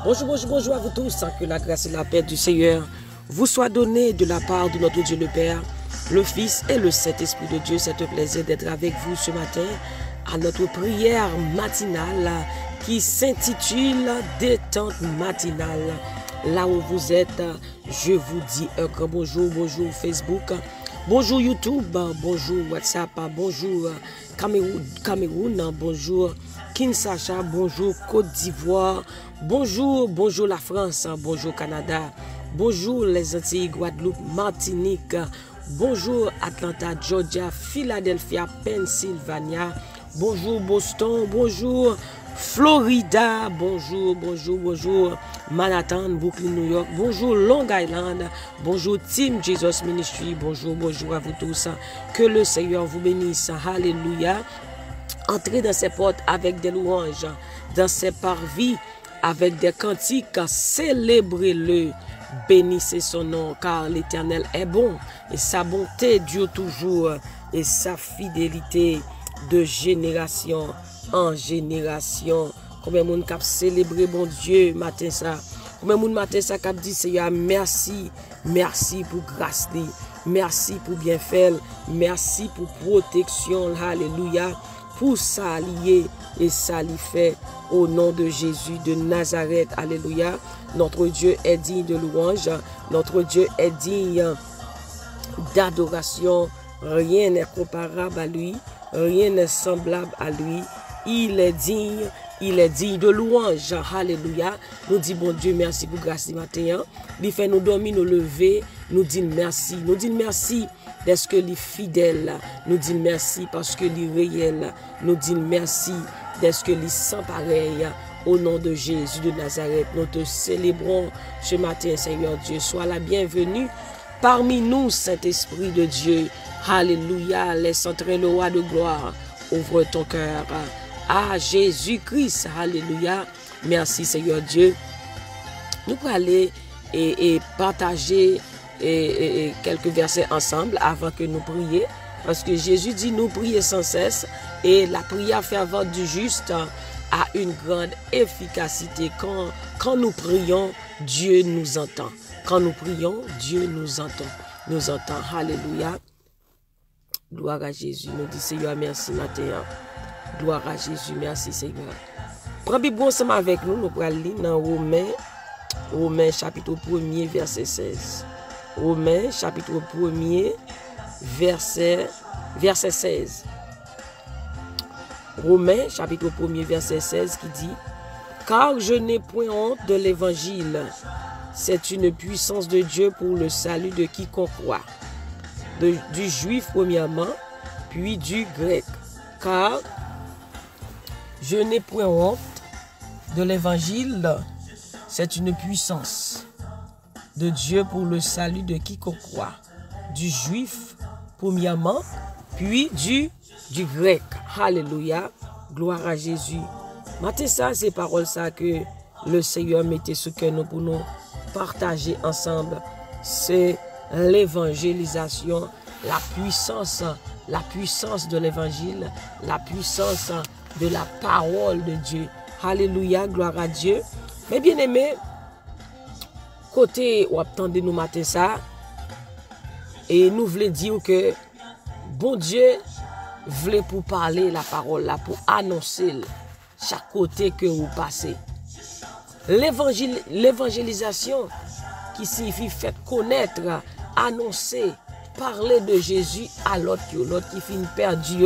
Bonjour, bonjour, bonjour à vous tous. Que la grâce et la paix du Seigneur vous soient données de la part de notre Dieu le Père, le Fils et le Saint-Esprit de Dieu. C'est un plaisir d'être avec vous ce matin à notre prière matinale qui s'intitule Détente matinale. Là où vous êtes, je vous dis un grand bonjour. Bonjour Facebook, bonjour YouTube, bonjour WhatsApp, bonjour Cameroun, bonjour Kinshasa, bonjour Côte d'Ivoire, bonjour la France, bonjour Canada, bonjour les Antilles, Guadeloupe, Martinique, bonjour Atlanta, Georgia, Philadelphia, Pennsylvania, bonjour Boston, bonjour Florida, bonjour Manhattan, Brooklyn, New York, bonjour Long Island, bonjour Team Jesus Ministry, bonjour à vous tous, que le Seigneur vous bénisse, alléluia. Entrez dans ses portes avec des louanges, dans ses parvis avec des cantiques, célébrez-le, bénissez son nom, car l'Éternel est bon, et sa bonté dure toujours, et sa fidélité de génération en génération. Combien de monde qui a célébré bon Dieu matin ça? Combien de monde matin ça qui a dit Seigneur merci, merci pour grâce, merci pour bienfait, merci pour protection, alléluia. Pour s'allier et s'allier au nom de Jésus de Nazareth. Alléluia. Notre Dieu est digne de louange. Notre Dieu est digne d'adoration. Rien n'est comparable à lui. Rien n'est semblable à lui. Il est digne de louange. Alléluia. Nous disons bon Dieu merci pour grâce du matin. Il fait nous dormir, nous lever. Nous disons merci. Nous disons merci. Parce que les fidèles, nous disons merci parce que les réels, nous disons merci parce que les sans pareil, au nom de Jésus de Nazareth, nous te célébrons ce matin, Seigneur Dieu. Sois la bienvenue parmi nous, Saint-Esprit de Dieu. Alléluia, laisse entrer le roi de gloire. Ouvre ton cœur à Jésus-Christ. Alléluia. Merci, Seigneur Dieu. Nous pouvons aller et partager et quelques versets ensemble avant que nous prions, parce que Jésus dit nous prier sans cesse et la prière fervente du juste a une grande efficacité. Quand nous prions, Dieu nous entend. Quand nous prions, Dieu nous entend. Alléluia. Gloire à Jésus. Nous disons Seigneur merci matin. Gloire à Jésus. Merci Seigneur. Prends Bible ensemble avec nous. Nous allons lire dans Romains chapitre 1er verset 16. Romains chapitre 1er verset 16. Romains chapitre 1er verset 16 qui dit « Car je n'ai point honte de l'évangile, c'est une puissance de Dieu pour le salut de quiconque croit, du juif premièrement, puis du grec. Car je n'ai point honte de l'évangile, c'est une puissance de Dieu pour le salut de quiconque croit, du juif premièrement, puis du grec. Alléluia, gloire à Jésus. Matin ça, c'est paroles ça que le Seigneur mettait sous cœur nous pour nous partager ensemble. C'est l'évangélisation, la puissance de l'évangile, la puissance de la parole de Dieu. Alléluia, gloire à Dieu. Mais bien aimé, côté ou attendez nous matin ça et nous voulons dire que bon Dieu voulait pour parler la parole là, pour annoncer chaque côté que vous passez. L'évangélisation qui signifie faire connaître, annoncer, parler de Jésus à l'autre qui finit perdu,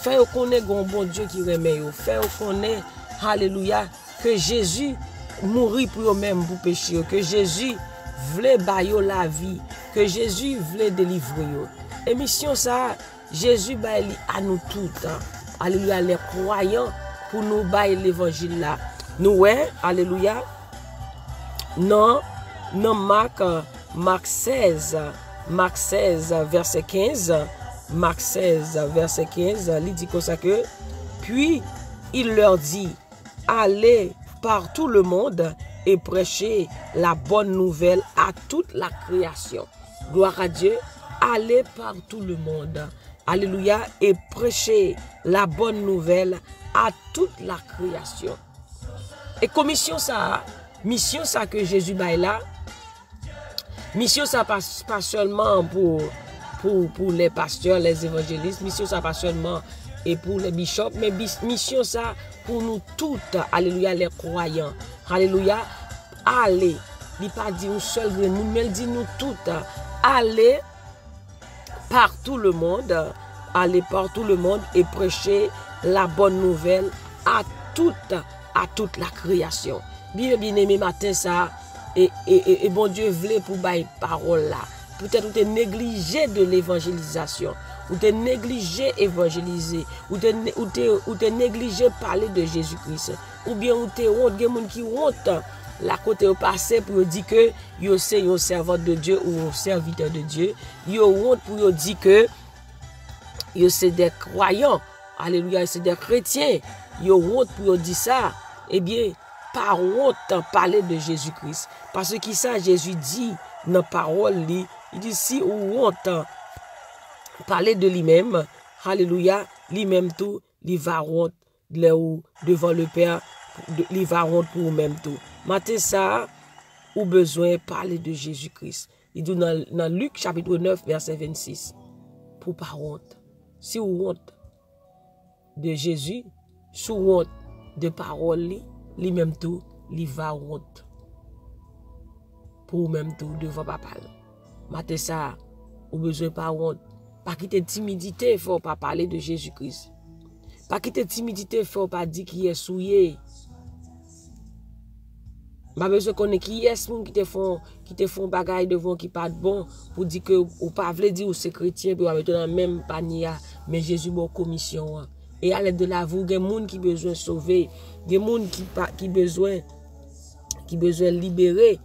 faire connaître un bon Dieu qui remet, faire connaître alléluia que Jésus mourit pour eux-mêmes pour pécher, que Jésus voulait bailler la vie, que Jésus voulait délivrer. Et mission ça, Jésus baille à nous toutes, alléluia, les croyants, pour nous bailler l'évangile là. Nous, ouais, alléluia, non, Marc 16, verset 15, Marc 16, verset 15, il dit comme ça que, puis il leur dit, allez par tout le monde et prêchez la bonne nouvelle à toute la création. Gloire à Dieu, allez par tout le monde. Alléluia, et prêchez la bonne nouvelle à toute la création. Et commission ça, mission ça que Jésus baille là, mission ça pas seulement pour les pasteurs, les évangélistes, mission ça pas seulement et pour les bishops, mais mission ça pour nous toutes, alléluia, les croyants, alléluia, allez, il pas dit un seul nous, mais il dit nous toutes, allez par tout le monde, et prêcher la bonne nouvelle à toute la création. Bien aimé matin ça, et bon Dieu voulait pour bailler parole là. Peut-être vous êtes négligé de l'évangélisation, ou t'es négligé évangéliser, ou t'es négligé parler de Jésus-Christ, ou bien ou t'es honte, des gens qui honte la côté au passé pour dire que yo c'est un servant de Dieu ou un serviteur de Dieu, yo honte pour dire que yo c'est des croyants, alléluia, c'est des chrétiens, yo honte pour dire ça, eh bien, pas honte parler de Jésus-Christ, parce que ça Jésus dit dans parole li, il dit si ou honte parler de lui-même, alléluia, lui-même tout, il va honte devant le Père, il va honte pour lui-même tout. Matin ça, ou besoin parler de Jésus-Christ. Il dit dans Luc chapitre 9 verset 26, pour pas honte. Si ou honte de Jésus, sous honte de parole, lui-même tout, il va honte pour même tout devant papa. Matin ça, ou besoin pas honte. Pas quitter timidité, il faut pas parler de Jésus-Christ. Pas quitter timidité, il faut pas dire qui est souillé. Ma besoin connaît qui est ce monde qui te font bagaille devant qui pas bon pour dire que ou pas veut dire ou c'est chrétien pour mettre dans le même panier mais Jésus bon commission et à l'aide de la vous des monde qui besoin sauver, des monde qui besoin libérer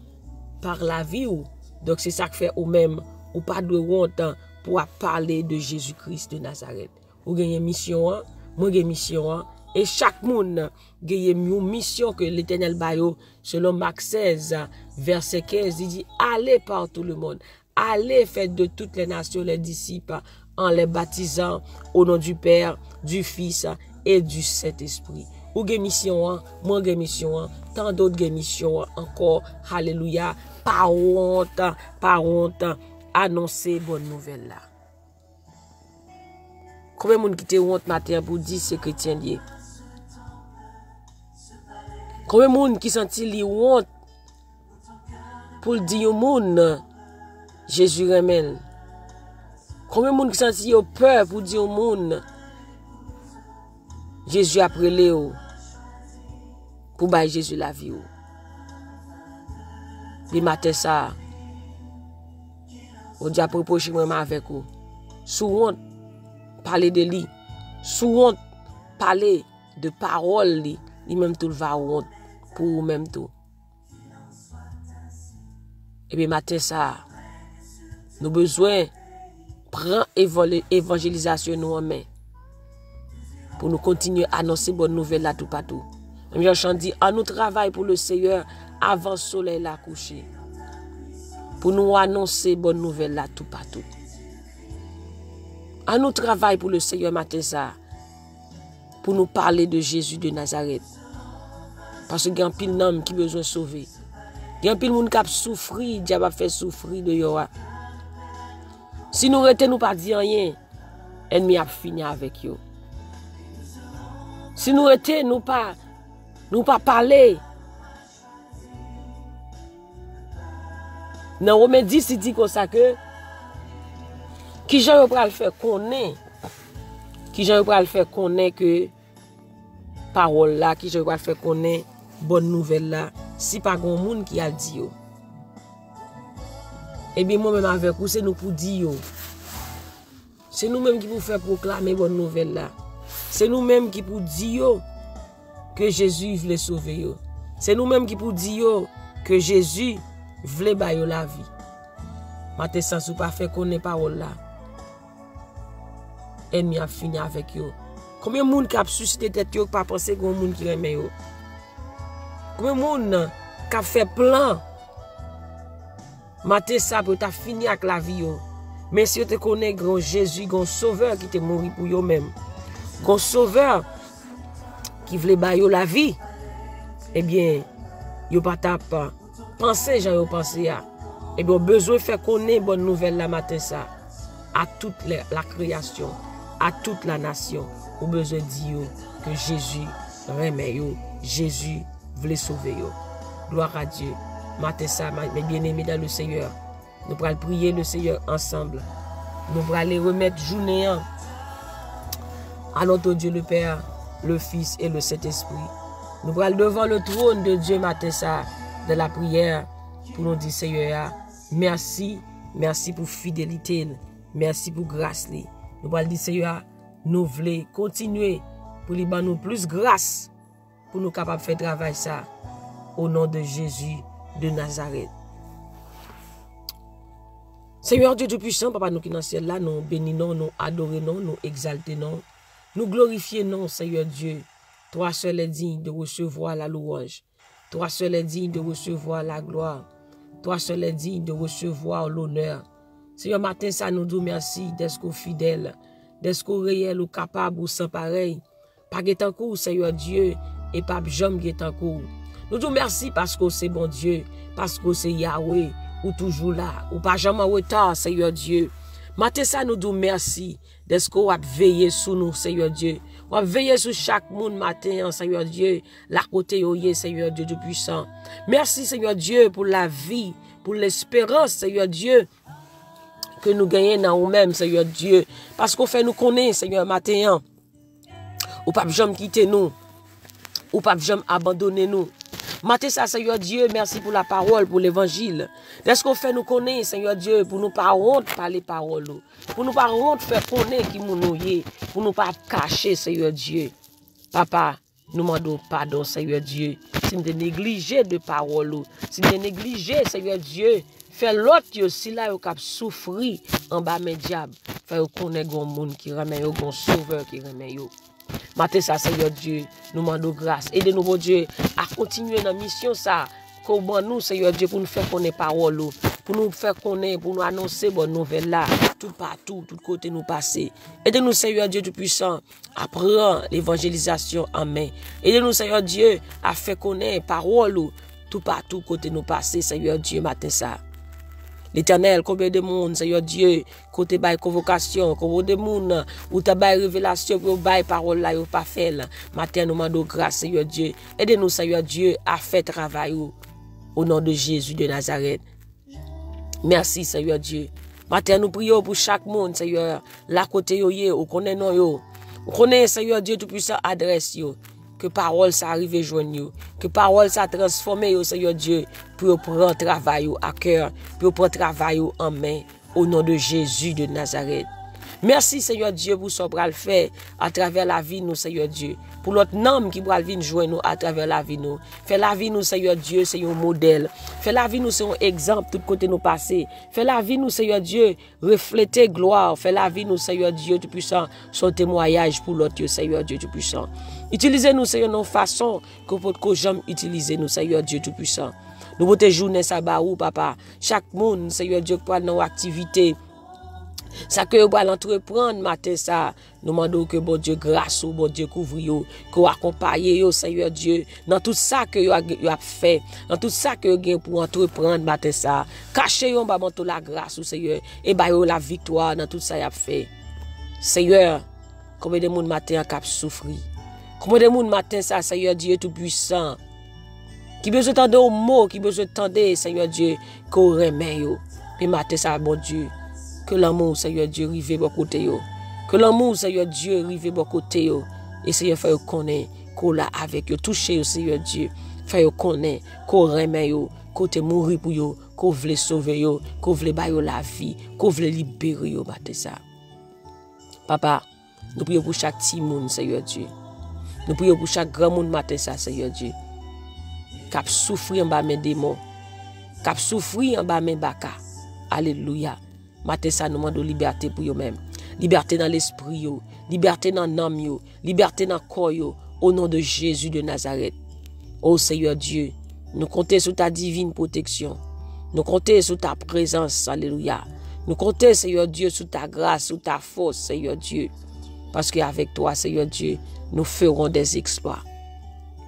par la vie ou donc c'est ça que fait au même ou pas de honte pour parler de Jésus-Christ de Nazareth. Ou gagne mission, moi gagne mission, et chaque monde gagne une mission que l'Éternel baille selon Marc 16 verset 15, il dit allez par tout le monde, allez faites de toutes les nations les disciples en les baptisant au nom du Père, du Fils et du Saint-Esprit. Ou gagne mission, moi gagne mission, tant d'autres gagne mission encore, alléluia, pas honte, annoncer bonne nouvelle là. Combien de monde qui te honte matin pour dire c'est chrétien lié? Combien de monde qui senti li honte pour dire au monde Jésus remèl? Combien de monde qui senti peur pour dire au monde Jésus après Léo pour bailler Jésus la vie? Les matins ça, on dit à propos chez moi avec vous. Sous honte, parler de lui. Sous honte, parler de parole lui. Lui-même tout va honte pour vous-même tout. Et bien matin ça, nous besoin prendre évangélisation nous en main pour nous continuer à annoncer bonne nouvelle là tout partout. Même Jean dit, à nous travail pour le Seigneur avant le soleil la coucher. Pour nous annoncer bonne nouvelle là tout partout. À nous travail pour le Seigneur matin ça. Pour nous parler de Jésus de Nazareth. Parce qu'il y a un pile d'hommes qui besoin de sauver. Il y a un pile de monde qui a souffert, Dieu a fait souffrir de Yoa. Si nous retenons nous pas dire rien, l'ennemi a fini avec eux. Si nous retenons nous pas parler. Dans Romains 10, il dit comme ça que qui j'en va le faire connaître. Qui j'en va le faire connaître que parole là, qui j'en va le faire connaître bonne nouvelle là, si pas grand monde qui a dit yo. Eh bien moi même avec vous c'est nous pour dire yo. C'est nous même qui pour faire proclamer bonne nouvelle là. C'est nous même qui pour dire yo que Jésus voulait sauver yo. C'est nous même qui pour dire yo que Jésus voulait bailler la vie. Matin sans ou pas faire connaître parole là. Ennemi a fini avec yo. Combien de monde qui a suscité tête yo pas penser grand monde qui aime yo. Combien de monde qui a fait plan. Matin ça pour ta fini avec la vie yo. Mais si tu connais grand Jésus, grand sauveur qui te mort pour yo même. Grand sauveur qui voulait bailler la vie. Eh bien yo pas tap penser j'en pensé à. Et bien besoin faire connaître bonne nouvelle la matin ça à toute la création, à toute la nation. Ou besoin dire que Jésus remet yo, Jésus voulait sauver yo. Gloire à Dieu. Matin ça, mes bien-aimés dans le Seigneur. Nous allons prier le Seigneur ensemble. Nous allons aller remettre journée à notre Dieu le Père, le Fils et le Saint-Esprit. Nous allons devant le trône de Dieu matin ça, de la prière, pour nous dire Seigneur, merci, merci pour fidélité, merci pour grâce. Nous allons dire Seigneur, nous voulons continuer pour lui donner plus grâce, pour nous capables de faire travail ça, au nom de Jésus de Nazareth. Seigneur Dieu Tout-Puissant, Papa nous qui dans le ciel là, nous bénissons, nous adorons, nous exaltons, nous glorifions, Seigneur Dieu. Toi seul est digne de recevoir la louange. Toi seul est digne de recevoir la gloire. Toi seul est digne de recevoir l'honneur. Seigneur, matin, ça nous dit merci d'être fidèle, d'être réel ou capable ou sans pareil. Pas en cours, Seigneur Dieu, et pas jamais en cours. Nous disons merci parce que c'est bon Dieu, parce que c'est Yahweh, ou toujours là, ou pas jamais en retard, Seigneur Dieu. Matin, ça nous dit merci d'être qu'on va veiller sur nous, Seigneur Dieu. On va veiller sur chaque monde matin, Seigneur Dieu, la côté oye, Seigneur Dieu Tout-Puissant. Merci, Seigneur Dieu, pour la vie, pour l'espérance, Seigneur Dieu, que nous gagnons dans nous-mêmes, Seigneur Dieu. Parce qu'on fait nous connaître, Seigneur, matin, ou pas jamais quitter nous, ou pas jamais abandonner nous. Matin ça, Seigneur Dieu, merci pour la parole, pour l'évangile. Est-ce qu'on fait nous connaître, Seigneur Dieu, pour nous pas honte par les paroles, pour nous pas honte faire connaître qui nous y, pour nous pas cacher, Seigneur Dieu. Papa, nous demandons pardon, Seigneur Dieu, si nous négligé de paroles, si nous négligé, Seigneur Dieu, fait l'autre, si là, vous avez souffert en bas mes diables, fait connaître un monde qui remet, un sauveur qui remet. Matin ça, Seigneur Dieu, nous demandons grâce. Aidez-nous, mon Dieu, à continuer dans la mission ça. Comment nous, Seigneur Dieu, pour nous faire connaître parole, pour nous faire connaître, pour nous annoncer bonne nouvelle là, tout partout, tout côté nous passer. Aidez-nous, Seigneur Dieu Tout-Puissant, à prendre l'évangélisation en main. Aidez-nous, Seigneur Dieu, à faire connaître parole, tout partout côté nous passer, Seigneur Dieu, matin ça. L'Éternel, combien de monde, Seigneur Dieu, côté bail convocation, combien de monde, ou ta bail révélation, pour bail parole là, ou pas fait. Matin, nous demandons grâce, Seigneur Dieu. Aidez-nous, Seigneur Dieu, à faire travail au nom de Jésus de Nazareth. Merci, Seigneur Dieu. Matin, nous prions pour chaque monde, Seigneur, la côté yo, ou connaît non yo. Ou connaît, Seigneur Dieu, Tout-Puissant, adresse yo. Que parole ça arrive et joigne, que parole ça transforme, Seigneur Dieu, pour prendre travail à cœur, pour prendre travail en main, au nom de Jésus de Nazareth. Merci, Seigneur Dieu, pour ce que vous fait à travers la vie, nous, Seigneur Dieu. Pour l'autre nom qui va venir joindre nous à travers la vie, nous. Fais la vie, nous, Seigneur Dieu, c'est un modèle. Fais la vie, nous, c'est un exemple, tout côté nous passer. Fais la vie, nous, Seigneur Dieu, refléter gloire. Fais la vie, nous, Seigneur Dieu, Tout-Puissant, son témoignage pour l'autre, Seigneur Dieu, Tout-Puissant. Utilisez-nous, Seigneur, nos façons que vous jamais utiliser, nous, Seigneur Dieu, Tout-Puissant. Nous votre journée, ça va où, papa? Chaque monde, Seigneur Dieu, pour nos activités. Ça que vous allez entreprendre matin ça, nous demandons que bon Dieu grâce ou bon Dieu couvre yo, que vous accompagnez yo Seigneur Dieu dans tout ça que vous avez fait, dans tout ça que vous avez pour entreprendre matin ça. Cachez yo ba manteau la grâce ou Seigneur et ba yo la victoire dans tout ça vous avez fait. Seigneur, combien de monde matin qui a souffert? Combien de monde matin ça Seigneur Dieu tout puissant qui besoin d'entendre au mot, qui besoin d'entendre Seigneur Dieu qu'on remet yo. Mais matin ça bon Dieu que l'amour, Seigneur Dieu, rive bon côté yo. Que l'amour, Seigneur Dieu, rive bon côté yo. Et Seigneur, fait connaître qu'on l'a avec yo. Toucher, Seigneur Dieu. Fait connaître qu'on remet yo. Qu'on te mourir pour yo. Qu'on veut sauver yo. Qu'on veut ba yo la vie. Qu'on veut libérer yo, matin ça. Papa, nous prions pour chaque petit monde, Seigneur Dieu. Nous prions pour chaque grand monde, matin ça, Seigneur Dieu. Cap souffrir en bas mes démons. Cap souffrir en bas mes baka. Alléluia. Matin ça nous demande liberté pour eux-mêmes. Liberté dans l'esprit, liberté dans l'âme, liberté dans le corps, au nom de Jésus de Nazareth. Oh Seigneur Dieu, nous comptons sur ta divine protection. Nous comptons sur ta présence, alléluia. Nous comptons, Seigneur Dieu, sur ta grâce, sur ta force, Seigneur Dieu. Parce qu'avec toi, Seigneur Dieu, nous ferons des exploits.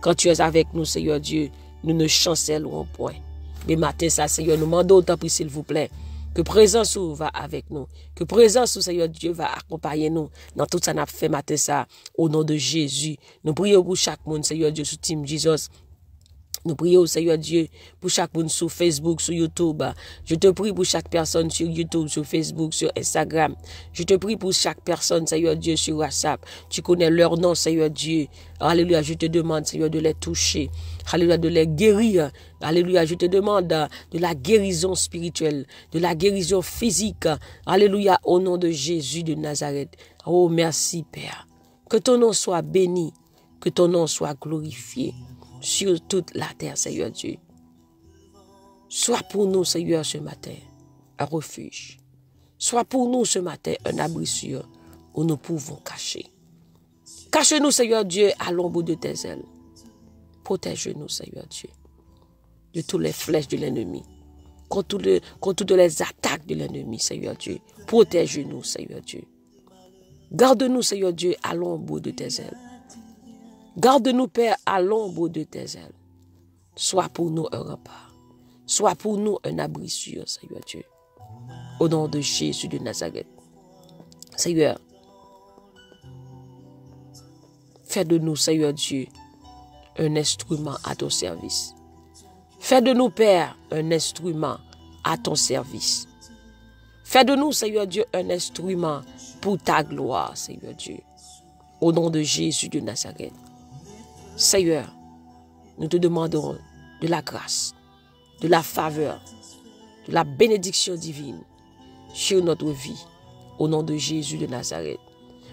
Quand tu es avec nous, Seigneur Dieu, nous ne chancellerons point. Mais matin, ça, Seigneur, nous demandons autant pris, s'il vous plaît, que présence va avec nous, que présence, Seigneur Dieu, va accompagner nous dans tout ça n'a fait matin, ça, au nom de Jésus. Nous prions pour chaque monde, Seigneur Dieu, sous Team Jesus. Nous prions, Seigneur Dieu, pour chaque monde sur Facebook, sur YouTube. Je te prie pour chaque personne sur YouTube, sur Facebook, sur Instagram. Je te prie pour chaque personne, Seigneur Dieu, sur WhatsApp. Tu connais leur nom, Seigneur Dieu. Alléluia, je te demande, Seigneur, de les toucher. Alléluia, de les guérir. Alléluia, je te demande de la guérison spirituelle, de la guérison physique. Alléluia, au nom de Jésus de Nazareth. Oh, merci, Père. Que ton nom soit béni, que ton nom soit glorifié sur toute la terre, Seigneur Dieu. Sois pour nous, Seigneur, ce matin, un refuge. Sois pour nous ce matin un abri sûr où nous pouvons cacher. Cache-nous, Seigneur Dieu, à l'ombre de tes ailes. Protège-nous, Seigneur Dieu, de toutes les flèches de l'ennemi, contre toutes les attaques de l'ennemi, Seigneur Dieu. Protège-nous, Seigneur Dieu. Garde-nous, Seigneur Dieu, à l'ombre de tes ailes. Garde-nous, Père, à l'ombre de tes ailes. Sois pour nous un rempart. Sois pour nous un abri sûr, Seigneur Dieu. Au nom de Jésus de Nazareth. Seigneur, fais de nous, Seigneur Dieu, un instrument à ton service. Fais de nous, Père, un instrument à ton service. Fais de nous, Seigneur Dieu, un instrument pour ta gloire, Seigneur Dieu. Au nom de Jésus de Nazareth. Seigneur, nous te demandons de la grâce, de la faveur, de la bénédiction divine sur notre vie, au nom de Jésus de Nazareth.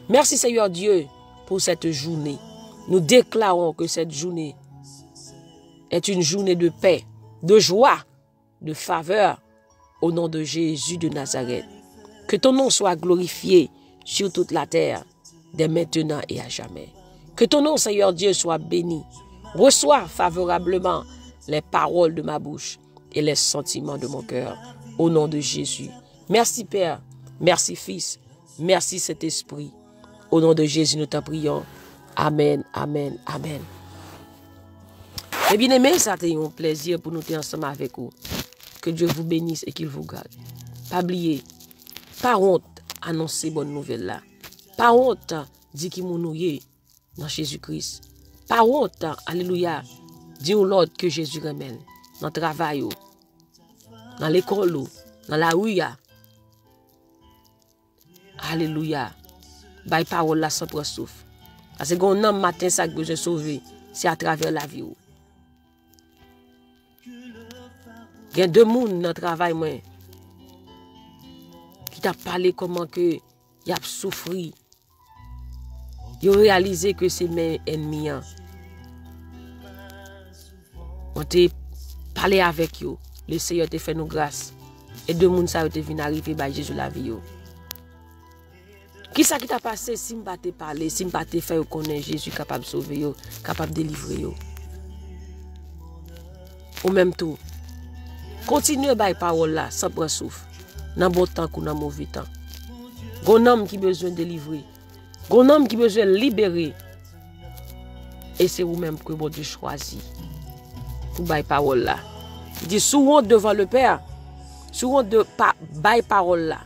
Merci Seigneur Dieu pour cette journée. Nous déclarons que cette journée est une journée de paix, de joie, de faveur, au nom de Jésus de Nazareth. Que ton nom soit glorifié sur toute la terre, dès maintenant et à jamais. Que ton nom, Seigneur Dieu, soit béni. Reçois favorablement les paroles de ma bouche et les sentiments de mon cœur, au nom de Jésus. Merci Père, merci Fils, merci Saint-Esprit. Au nom de Jésus, nous t'en prions. Amen, amen, amen. Et bien aimé, ça a été un plaisir pour nous être ensemble avec vous. Que Dieu vous bénisse et qu'il vous garde. Pas oublier, pas honte, annoncer bonne nouvelle là. Pas honte, dire qu'il nous noué dans Jésus-Christ. Pas honte, alléluia, dire l'autre que Jésus ramène dans le travail, dans l'école, dans la rue. Alléluia. By parole là sans souffle. Parce que un homme matin ça que besoin sauver, c'est à travers la vie. Il y a deux personnes dans le travail moi qui t'a parlé comment que y a souffri. Ils ont réalisé que c'est mes ennemis. On t'a parlé avec eux. Le Seigneur t'a fait nous grâce. Et deux personnes ça te vient arriver par Jésus la vie. Qui ça qui t'a passé si m'pas te parler, si m'pas te faire connaître Jésus capable de sauver yo, capable de délivrer yo. Au même temps, continuez by parole là sans prendre souffle. Dans bon temps ou dans mauvais temps. Gon homme qui besoin de délivrer. Gon homme qui besoin de libérer. Et c'est vous-même que bon Dieu choisit pour by parole là. Il dit sous honte devant le Père, sous honte de by parole là.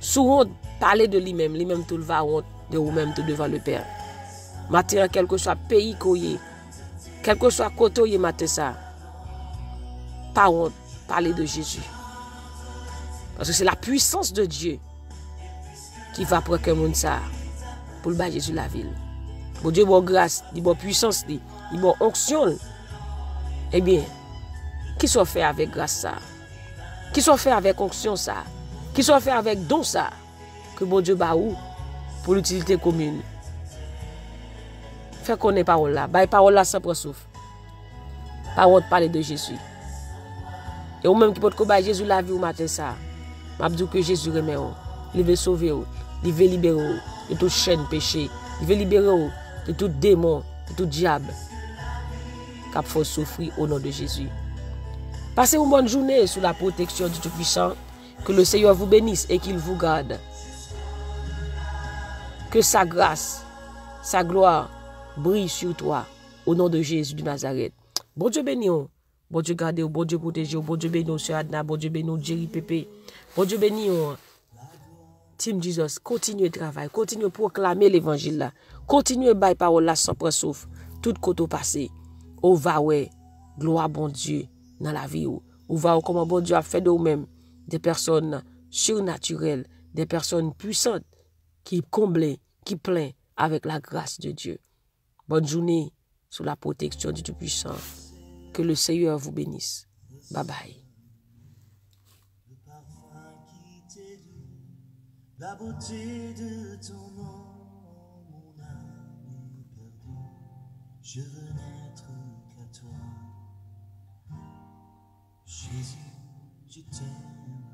Sous honte parler de lui-même tout le va honte de vous-même tout devant le Père. Matin, quel que soit pays koye, quel que soit côté matin ça, pas honte, parler de Jésus. Parce que c'est la puissance de Dieu qui va prendre que monde ça pour le bas Jésus la ville. Bon Dieu, bon grâce, dit bon puissance, dit bon onction. Eh bien, qui soit fait avec grâce ça? Qui soit fait avec onction ça? Qui soit fait avec don ça? Que bon Dieu ba ou pour l'utilité commune. Fait qu'on est parole là. Bah parole là sans souffle. Parole parler de Jésus. Et ou même qui peut que Jésus la vie au matin ça. M'a dit que Jésus remet ou. Il veut sauver ou. Il veut libérer ou de toute chaîne péché. Il veut libérer ou de tout démon, de tout diable. Cap faut souffrir au nom de Jésus. Passez une bonne journée sous la protection du Tout-Puissant. Que le Seigneur vous bénisse et qu'il vous garde. Que sa grâce, sa gloire brille sur toi au nom de Jésus de Nazareth. Bon Dieu béni, bon Dieu garde, bon Dieu protège, bon Dieu béni, Sœur Adna, bon Dieu béni, Jerry Pépé, bon Dieu béni, Team Jesus, continuez travail, continuez proclamer l'évangile là, continuez bailler parole là sans prendre souffle, tout côté passé, on va ouais, gloire bon Dieu dans la vie ou va comment bon Dieu a fait de vous-même des personnes surnaturelles, des personnes puissantes qui comblent, qui plein avec la grâce de Dieu. Bonne journée sous la protection du Tout-Puissant. Que le Seigneur vous bénisse. Bye bye. La beauté de ton nom, mon âme perdue, je veux n'être qu'à toi. Jésus, je t'aime.